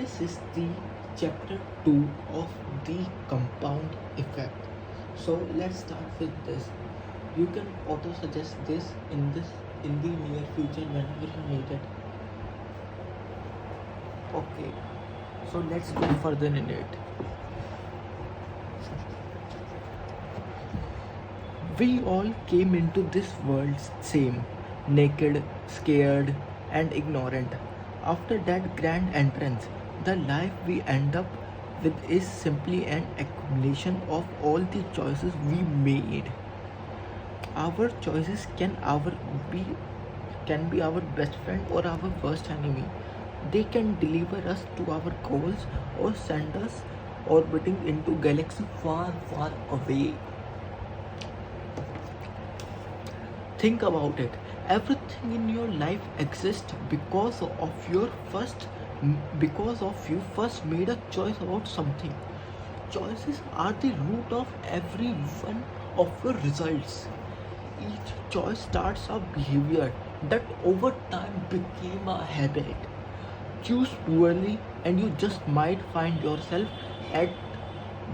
this is the chapter 2 of the compound effect. So let's start with this. You can auto suggest this in the near future whenever you need it. Okay, so let's go further in it. We all came into this world same, naked, scared, and ignorant. After that grand entrance, the life we end up with is simply an accumulation of all the choices we made. Our choices can be our best friend or our worst enemy. They can deliver us to our goals or send us orbiting into galaxy far, far away. Think about it. Everything in your life exists because you first made a choice about something. Choices are the root of every one of your results. Each choice starts a behavior that over time became a habit. Choose poorly and you just might find yourself at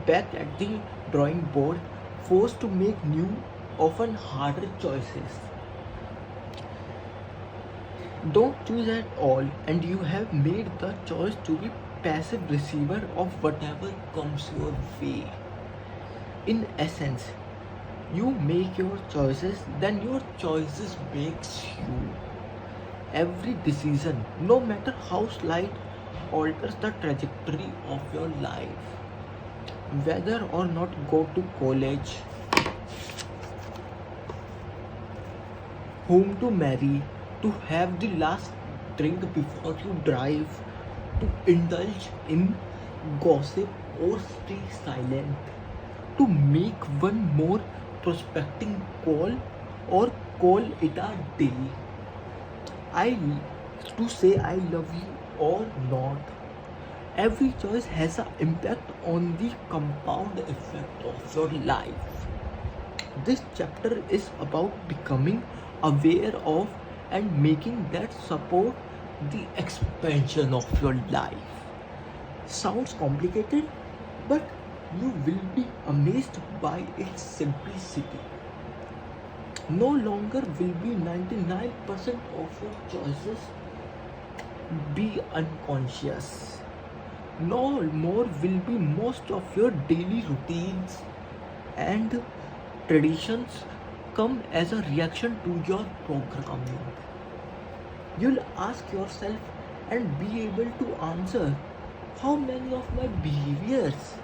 back at the drawing board, forced to make new, often harder choices. Don't choose at all, and you have made the choice to be passive receiver of whatever comes your way. In essence, you make your choices, then your choices makes you. Every decision, no matter how slight, alters the trajectory of your life. Whether or not go to college, whom to marry, to have the last drink before you drive, to indulge in gossip or stay silent, to make one more prospecting call or call it a day. I to say I love you or not. Every choice has an impact on the compound effect of your life. This chapter is about becoming aware of and making that support the expansion of your life. Sounds complicated, but you will be amazed by its simplicity. No longer will be 99% of your choices be unconscious. No more will be most of your daily routines and traditions come as a reaction to your programming. You'll ask yourself and be able to answer, how many of my behaviors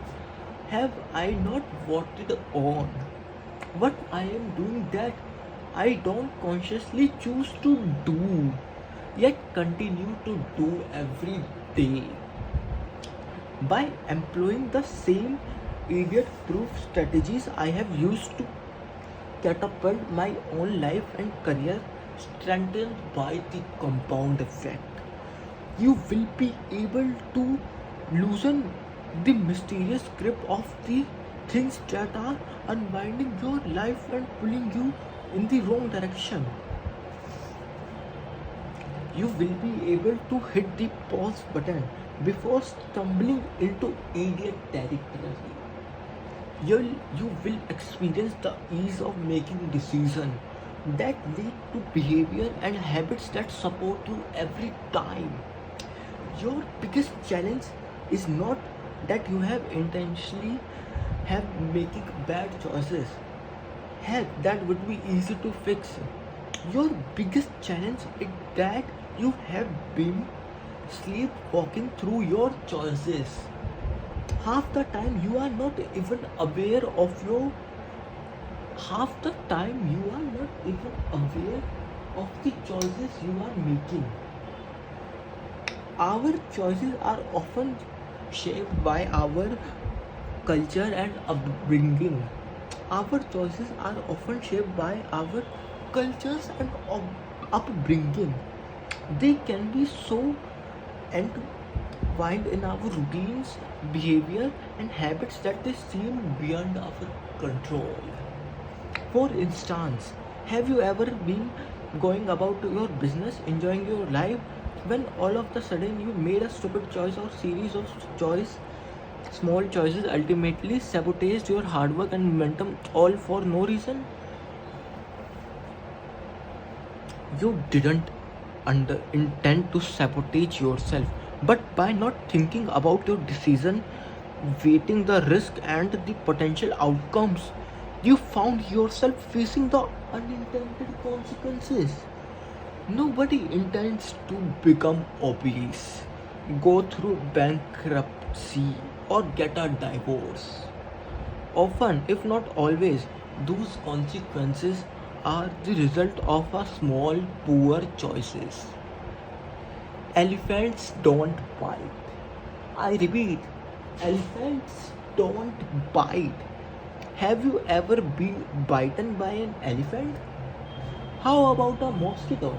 have I not voted on? What I am doing that I don't consciously choose to do, yet continue to do every day. By employing the same idiot proof strategies I have used to catapult my own life and career, strengthened by the compound effect, you will be able to loosen the mysterious grip of the things that are unwinding your life and pulling you in the wrong direction. You will be able to hit the pause button before stumbling into idiot territory. You will experience the ease of making decisions that lead to behavior and habits that support you every time. Your biggest challenge is not that you have intentionally have making bad choices. Heck, that would be easy to fix. Your biggest challenge is that you have been sleepwalking through your choices. Half the time you are not even aware of your half the time you are not even aware of the choices you are making. Our choices are often shaped by our culture and upbringing. Our choices are often shaped by our cultures and upbringing. They can be so entwined in our routines, behavior, and habits that they seem beyond our control. For instance, have you ever been going about your business, enjoying your life, When all of the sudden you made a stupid choice or series of small choices ultimately sabotaged your hard work and momentum, all for no reason. You didn't intend to sabotage yourself, but by not thinking about your decision, weighting the risk and the potential outcomes, you found yourself facing the unintended consequences. Nobody intends to become obese, go through bankruptcy, or get a divorce. Often, if not always, those consequences are the result of a small, poor choices. Elephants don't bite. I repeat, elephants don't bite. Have you ever been bitten by an elephant? How about a mosquito?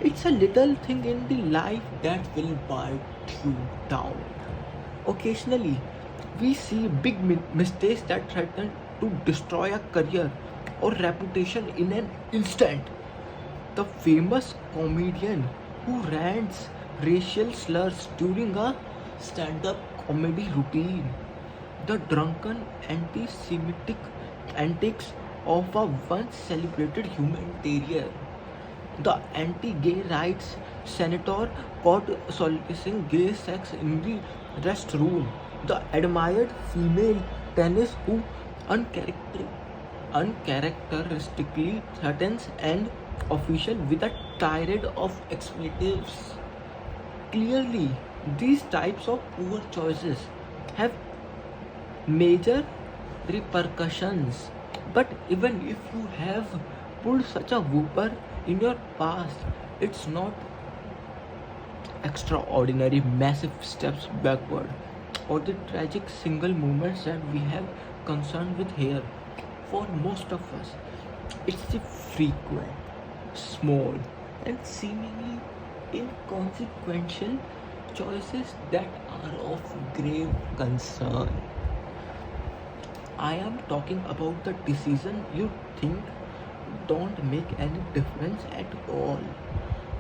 It's a little thing in the life that will bite you down. Occasionally, we see big mistakes that threaten to destroy a career or reputation in an instant. The famous comedian who rants racial slurs during a stand up comedy routine, the drunken anti Semitic antics of a once celebrated humanitarian, the anti-gay rights senator caught soliciting gay sex in the restroom, the admired female tennis who uncharacteristically threatens an official with a tirade of expletives. Clearly, these types of poor choices have major repercussions. But even if you have pulled such a whooper in your past, it's not extraordinary massive steps backward or the tragic single moments that we have concern with here. For most of us, it's the frequent, small, and seemingly inconsequential choices that are of grave concern. I am talking about the decision you think don't make any difference at all.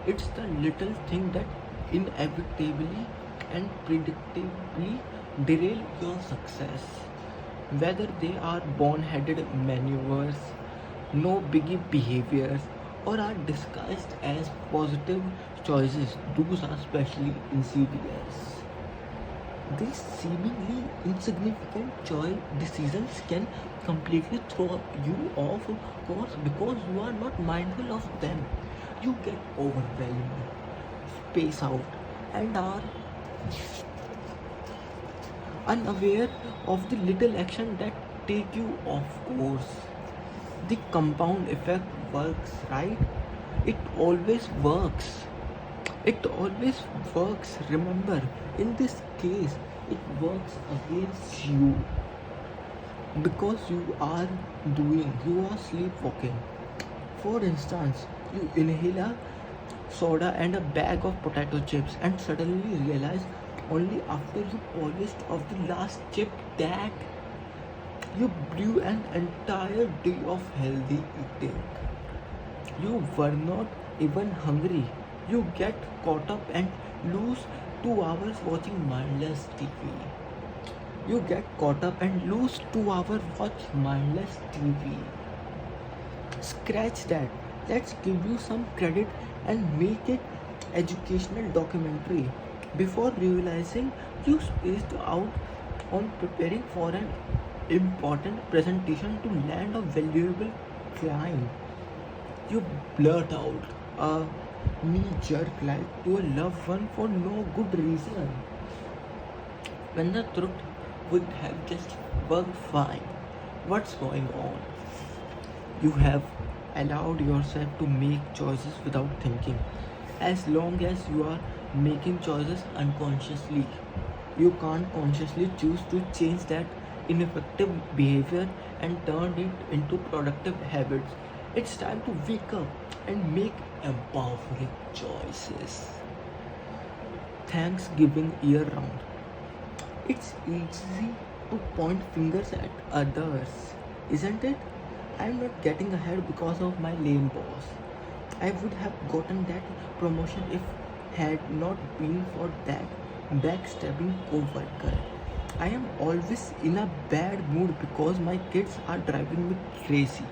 It's the little thing that inevitably and predictably derail your success. Whether they are boneheaded maneuvers, no biggie behaviors, or are disguised as positive choices, those are especially insidious. These seemingly insignificant decisions can completely throw you off course because you are not mindful of them. You get overwhelmed, space out, and are unaware of the little action that take you off course. The compound effect works, right? It always works. It always works. Remember, in this case, it works against you because you are sleepwalking. For instance, you inhale a soda and a bag of potato chips and suddenly realize only after you polished off the last chip that you blew an entire day of healthy eating. You were not even hungry. You get caught up and lose 2 hours watching mindless TV. You get caught up and lose 2 hours watch mindless TV. Scratch that. Let's give you some credit and make it educational documentary. Before realizing you spaced out on preparing for an important presentation to land a valuable client, you blurt out a knee jerk lie to a loved one for no good reason. When the truth would have just worked fine. What's going on? You have allowed yourself to make choices without thinking. As long as you are making choices unconsciously, you can't consciously choose to change that ineffective behavior and turn it into productive habits. It's time to wake up and make empowering choices. Thanksgiving year round. It's easy to point fingers at others, isn't it? I'm not getting ahead because of my lame boss. I would have gotten that promotion if had not been for that backstabbing coworker. I am always in a bad mood because my kids are driving me crazy.